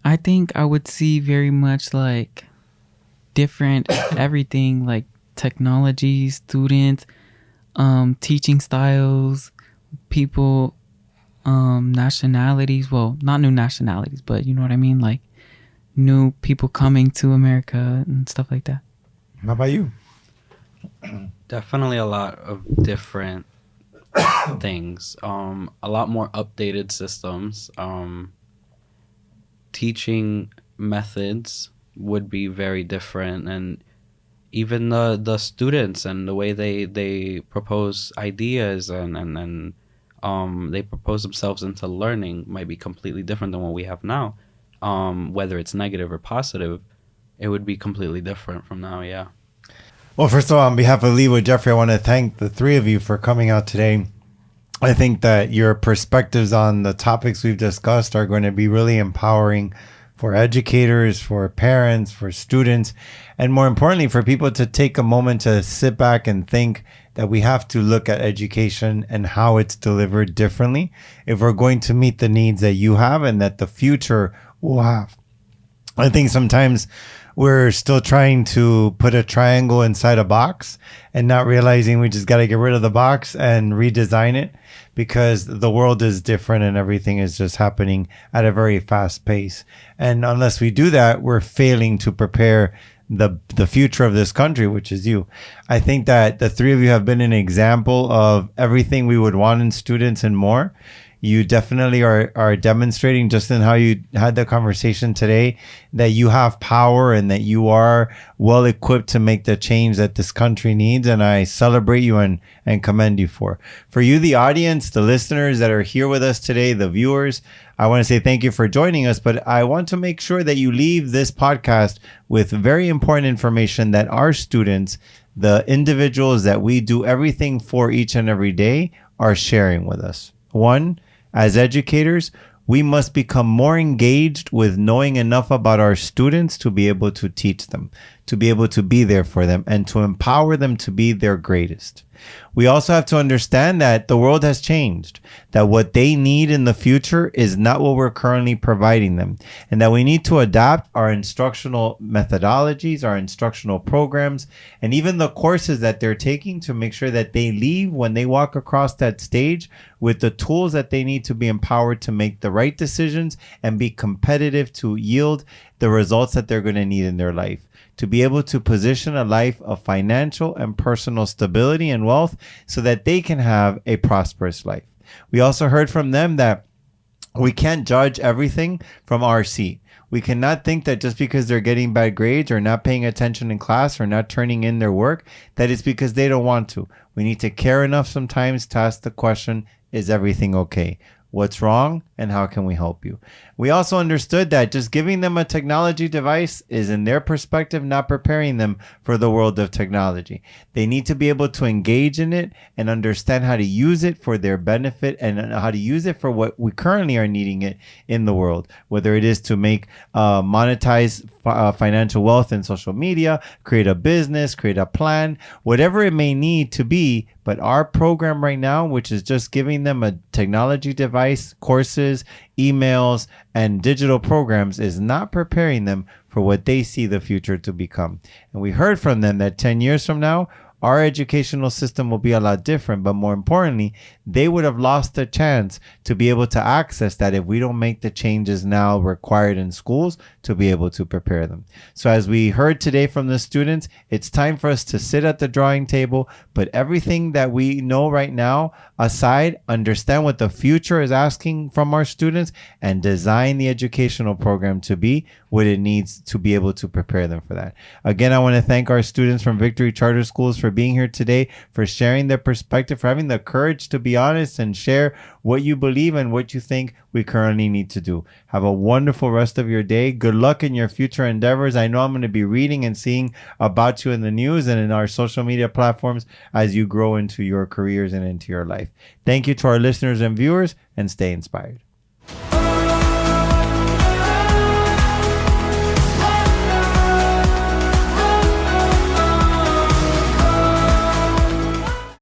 Speaker 3: I think I would see very much like different everything, like technology, students, teaching styles, people, nationalities. Well, not new nationalities, but you know what I mean? Like new people coming to America and stuff like that.
Speaker 1: How about you?
Speaker 4: Definitely a lot of different things. A lot more updated systems. Teaching methods would be very different, and even the students and the way they propose ideas and they propose themselves into learning might be completely different than what we have now. Whether it's negative or positive, it would be completely different from now. Yeah.
Speaker 1: Well, first of all, on behalf of LWJ, Jeffrey, I want to thank the three of you for coming out today. I think that your perspectives on the topics we've discussed are going to be really empowering for educators, for parents, for students, and more importantly, for people to take a moment to sit back and think that we have to look at education and how it's delivered differently if we're going to meet the needs that you have and that the future will have. I think sometimes we're still trying to put a triangle inside a box and not realizing we just got to get rid of the box and redesign it, because the world is different and everything is just happening at a very fast pace. And unless we do that, we're failing to prepare the future of this country, which is you. I think that the three of you have been an example of everything we would want in students and more. You definitely are demonstrating, just in how you had the conversation today, that you have power and that you are well equipped to make the change that this country needs. And I celebrate you and commend you for. For you, the audience, the listeners that are here with us today, the viewers, I want to say thank you for joining us. But I want to make sure that you leave this podcast with very important information that our students, the individuals that we do everything for each and every day, are sharing with us. One, as educators, we must become more engaged with knowing enough about our students to be able to teach them, to be able to be there for them, and to empower them to be their greatest. We also have to understand that the world has changed, that what they need in the future is not what we're currently providing them, and that we need to adapt our instructional methodologies, our instructional programs, and even the courses that they're taking to make sure that they leave when they walk across that stage with the tools that they need to be empowered to make the right decisions and be competitive to yield the results that they're going to need in their life, to be able to position a life of financial and personal stability and wealth so that they can have a prosperous life. We also heard from them that we can't judge everything from our seat. We cannot think that just because they're getting bad grades or not paying attention in class or not turning in their work, that it's because they don't want to. We need to care enough sometimes to ask the question, is everything okay? What's wrong and how can we help you? We also understood that just giving them a technology device is, in their perspective, not preparing them for the world of technology. They need to be able to engage in it and understand how to use it for their benefit and how to use it for what we currently are needing it in the world, whether it is to make monetize financial wealth in social media, create a business, create a plan, whatever it may need to be. But our program right now, which is just giving them a technology device, courses, emails, and digital programs, is not preparing them for what they see the future to become. And we heard from them that 10 years from now, our educational system will be a lot different, but more importantly, they would have lost the chance to be able to access that if we don't make the changes now required in schools to be able to prepare them. So as we heard today from the students, it's time for us to sit at the drawing table, put everything that we know right now aside, understand what the future is asking from our students, and design the educational program to be what it needs to be able to prepare them for that. Again, I want to thank our students from Victory Charter Schools for being here today, for sharing their perspective, for having the courage to be honest and share what you believe and what you think we currently need to do. Have a wonderful rest of your day. Good luck in your future endeavors. I know I'm going to be reading and seeing about you in the news and in our social media platforms as you grow into your careers and into your life. Thank you to our listeners and viewers, and stay inspired.